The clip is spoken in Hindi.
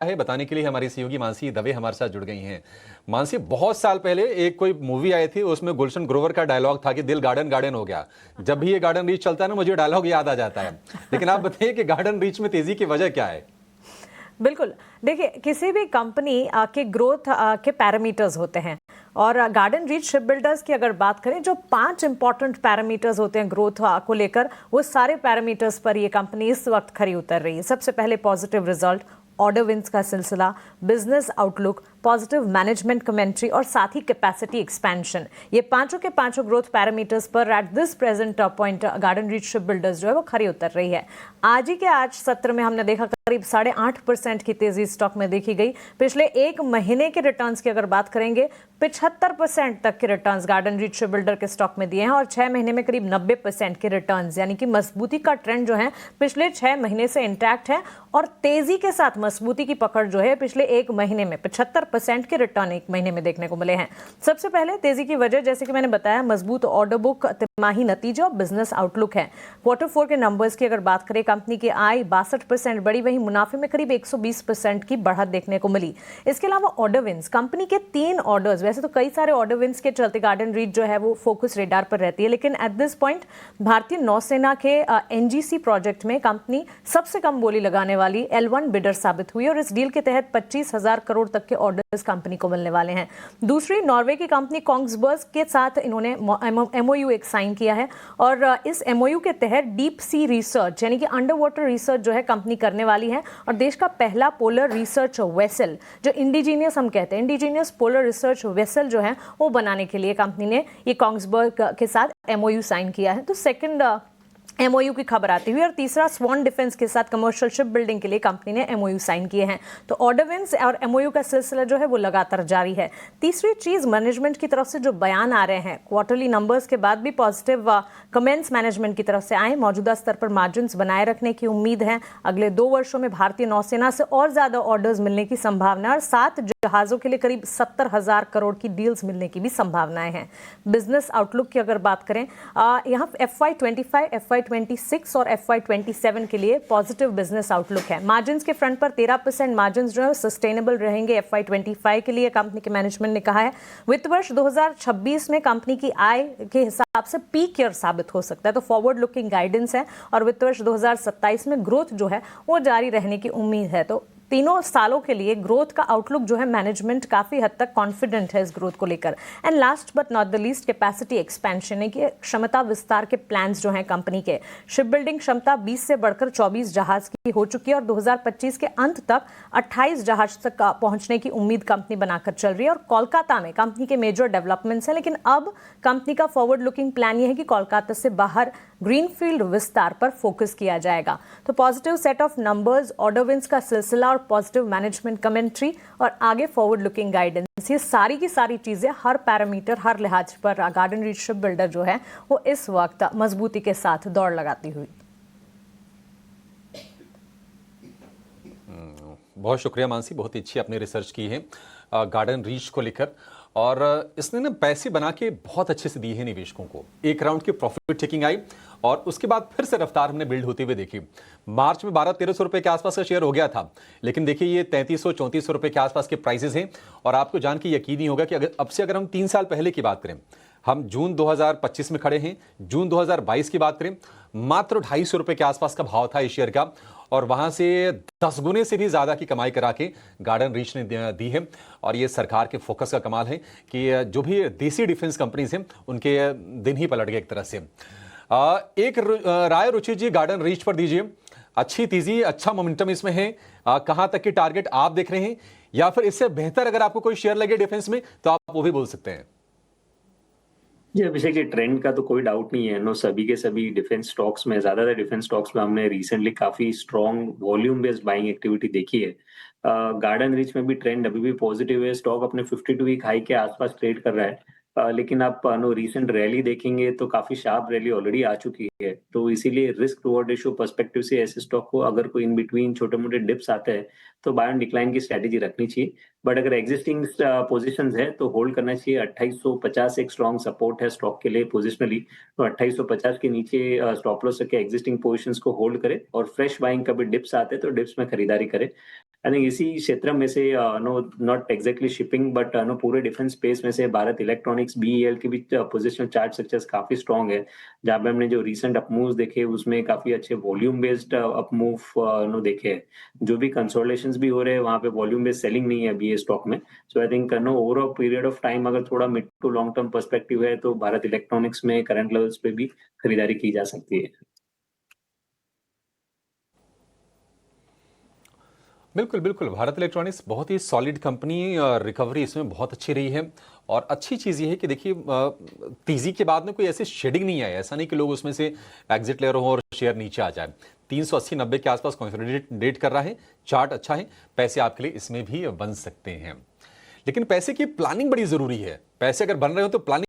है बताने के लिए हमारी सहयोगी मानसी दवे हमारे साथ जुड़ गई हैं। मानसी, बहुत साल पहले एक कोई मूवी आई थी, उसमें गुलशन ग्रोवर का डायलॉग था कि दिल गार्डन गार्डन हो गया। जब भी ये गार्डन रीच चलता है ना, मुझे डायलॉग याद आ जाता है। लेकिन आप बताइए कि गार्डन रीच में तेजी की वजह क्या है? बिल्कुल, देखिए किसी भी कंपनी के ग्रोथ के पैरामीटर्स होते हैं और गार्डन रीच शिप बिल्डर्स की अगर बात करें, जो 5 इंपॉर्टेंट पैरामीटर्स होते हैं ग्रोथ को लेकर, वो सारे पैरामीटर्स पर ये कंपनी इस वक्त खरी उतर रही है। सबसे पहले पॉजिटिव रिजल्ट, ऑर्डर विंस का सिलसिला, business outlook, positive management commentary और साथ ही कैपेसिटी एक्सपेंशन, ये पांचों के पांचों ग्रोथ पैरामीटर्स पर at this present point garden reach ship builders जो है वो खरी उतर रही है। आज सत्र में हमने देखा करीब 8.5% की तेजी स्टॉक में देखी गई। पिछले एक महीने के रिटर्न्स की अगर बात करेंगे, 75% तक के returns garden reach ship builder के स्टॉक में दिए हैं और 6 महीने में करीब 90% के रिटर्न्स, यानी कि मजबूती का ट्रेंड जो है पिछले 6 महीने से इंटैक्ट है और तेजी के साथ मजबूती की पकड़ जो है पिछले एक महीने में 75% के रिटर्न एक महीने में देखने को मिले हैं। सबसे पहले तेजी की वजह, जैसे कि मैंने बताया, मजबूत ऑर्डर बुक, तिमाही नतीजे और बिजनेस आउटलुक है। Q4 के नंबर्स की अगर बात करें, कंपनी की आय 62% बढ़ी, वहीं मुनाफे में करीब 120% की बढ़त देखने को मिली। इसके अलावा ऑर्डर विंस, कंपनी के 3 ऑर्डर्स, वैसे तो कई सारे ऑर्डर विंस के चलते गार्डन रीच जो है वो फोकस रेडार पर रहती है, लेकिन एट दिस पॉइंट भारतीय नौसेना के एनजीसी प्रोजेक्ट में कंपनी सबसे कम बोली लगाने वाली L1 बिडर साबित हुई और इस डील के तहत 25,000 करोड़ तक के ऑर्डर्स कंपनी को मिलने वाले हैं। दूसरी, नॉर्वे की कंपनी कोंग्सबर्ग के साथ इन्होंने एमओयू एक साइन किया है और इस एमओयू के तहत डीप सी रिसर्च यानी कि अंडर वाटर रिसर्च जो है कंपनी करने वाली है और देश का पहला पोलर रिसर्च वेसल, जो इंडिजीनियस हम कहते हैं, इंडिजीनियस पोलर रिसर्च वेसल जो है वो बनाने के लिए कंपनी ने ये कोंग्सबर्ग के साथ एमओयू साइन किया है। तो सेकंड एमओयू की खबर आती हुई। और तीसरा, स्वॉन डिफेंस के साथ कमर्शियल शिप बिल्डिंग के लिए कंपनी ने एमओयू साइन किए हैं। तो ऑर्डर विंस और एमओयू का सिलसिला जो है वो लगातार जारी है। तीसरी चीज, मैनेजमेंट की तरफ से जो बयान आ रहे हैं, क्वार्टरली नंबर्स के बाद भी पॉजिटिव कमेंट्स मैनेजमेंट की तरफ से आए। मौजूदा स्तर पर मार्जिन बनाए रखने की उम्मीद है। अगले 2 वर्षों में भारतीय नौसेना से और ज्यादा ऑर्डर्स मिलने की संभावना और 7 जहाजों के लिए करीब 70,000 करोड़ की डील्स मिलने की भी संभावनाएं हैं। बिजनेस आउटलुक की अगर बात करें, यहाँ FY25, FY26 और FY27 के लिए पॉजिटिव बिजनेस आउटलुक है। मार्जिन के फ्रंट पर 13% मार्जिन जो है सस्टेनेबल रहेंगे FY25 के लिए, कंपनी के मैनेजमेंट ने कहा है। वित्त वर्ष 2026 में कंपनी की आय के हिसाब से पीक ईयर साबित हो सकता है, तो फॉरवर्ड लुकिंग गाइडेंस है और वित्त वर्ष 2027 में ग्रोथ जो है वो जारी रहने की उम्मीद है। तो तीनों सालों के लिए ग्रोथ का आउटलुक जो है, मैनेजमेंट काफी हद तक कॉन्फिडेंट है इस ग्रोथ को लेकर। And last but not the least, capacity expansion, की क्षमता विस्तार के प्लान्स जो हैं कंपनी के। शिप बिल्डिंग क्षमता 20 से बढ़कर 24 जहाज की हो चुकी है और 2025 के अंत तक 28 जहाज तक पहुंचने की उम्मीद कंपनी बनाकर चल रही है। और कोलकाता में कंपनी के मेजर डेवलपमेंट्स हैं, लेकिन अब कंपनी का फॉरवर्ड लुकिंग प्लान ये है कि कोलकाता से बाहर ग्रीनफील्ड विस्तार पर फोकस किया जाएगा। तो positive set of numbers, order wins का सिलसिला और पॉजिटिव मैनेजमेंट कमेंट्री और आगे फॉरवर्ड लुकिंग गाइडेंस, ये सारी की सारी चीजें हर पैरामीटर, हर लिहाज पर गार्डन रीच शिप बिल्डर जो है वो इस वक्त मजबूती के साथ दौड़ लगाती हुई। बहुत शुक्रिया मानसी, बहुत ही अच्छी आपने रिसर्च की है गार्डन रीच को लेकर और इसने ना पैसे बना के बहुत अच्छे से दिए हैं निवेशकों को। एक राउंड की प्रॉफिट टेकिंग आई और उसके बाद फिर से रफ्तार हमने बिल्ड होते हुए देखी। मार्च में 1200-1300 रुपए के आसपास का शेयर हो गया था, लेकिन देखिए ये 3300-3400 रुपए के आसपास के प्राइसेस हैं। और आपको जान के यकीन नहीं होगा कि अगर हम 3 साल पहले की बात करें, हम जून 2025 में खड़े हैं, जून 2022 की बात करें, मात्र 250 रुपए के आसपास का भाव था इस शेयर का और वहां से 10 गुने से भी ज्यादा की कमाई करा के गार्डन रीच ने दी है। और ये सरकार के फोकस का कमाल है कि जो भी देसी डिफेंस कंपनीज हैं उनके दिन ही पलट गए एक तरह से। एक राय रुचि जी गार्डन रीच पर दीजिए। अच्छी तेजी, अच्छा मोमेंटम इसमें है, कहां तक की टारगेट आप देख रहे हैं, या फिर इससे बेहतर अगर आपको कोई शेयर लगे डिफेंस में तो आप वो भी बोल सकते हैं। जी अभिषेक, ये ट्रेंड का तो कोई डाउट नहीं है। नो, सभी के सभी डिफेंस स्टॉक्स में, ज्यादातर डिफेंस स्टॉक्स में हमने रिसेंटली काफी strong volume based buying activity देखी है। गार्डन रीच में भी ट्रेंड अभी भी पॉजिटिव है। स्टॉक अपने 52 वीक हाई के आसपास ट्रेड कर रहा है। लेकिन आप नो रिसेंट रैली देखेंगे तो काफी शार्प रैली ऑलरेडी आ चुकी है। तो इसीलिए रिस्क रिवॉर्ड रेशियो पर्सपेक्टिव से ऐसे स्टॉक को अगर कोई इन बिटवीन छोटे मोटे डिप्स आते हैं तो बाय ऑन डिक्लाइन की स्ट्रेटेजी रखनी चाहिए। बट अगर एग्जिस्टिंग पोजीशंस है तो होल्ड करना चाहिए। 2850 एक स्ट्रॉन्ग सपोर्ट है स्टॉक के लिए पोजिशनली। तो 2850 के नीचे स्टॉप लॉस के एग्जिस्टिंग पोजीशंस को होल्ड करे और फ्रेश बाइंग कभी डिप्स आते हैं तो डिप्स में खरीदारी करे। आई थिंक इसी क्षेत्र में से no not exactly shipping but no पूरे डिफेंस स्पेस में से भारत इलेक्ट्रॉनिक्स बीईएल की भी पोजीशन चार्ट स्ट्रक्चर्स काफी स्ट्रांग है, जहां पे हमने जो रीसेंट अप मूव्स देखे उसमें काफी अच्छे वॉल्यूम बेस्ड अप मूव नो देखे हैं। जो भी कंसोलिडेशंस भी हो रहे हैं वहां पे वॉल्यूम बेस्ड सेलिंग नहीं है अभी ये स्टॉक में। So I think no over a period of time अगर थोड़ा mid to long term perspective है तो भारत इलेक्ट्रॉनिक्स में करंट लेवल्स पे भी खरीदारी की जा सकती है। बिल्कुल बिल्कुल, भारत इलेक्ट्रॉनिक्स बहुत ही सॉलिड कंपनी, रिकवरी इसमें बहुत अच्छी रही है। और अच्छी चीज़ ये है कि देखिए तेजी के बाद में कोई ऐसे शेडिंग नहीं आया, ऐसा नहीं कि लोग उसमें से एग्जिट ले रहे हो और शेयर नीचे आ जाए। 380-90 के आसपास कंसोलिडेट कर रहा है, चार्ट अच्छा है, पैसे आपके लिए इसमें भी बन सकते हैं। लेकिन पैसे की प्लानिंग बड़ी जरूरी है। पैसे अगर बन रहे हो तो प्लानिंग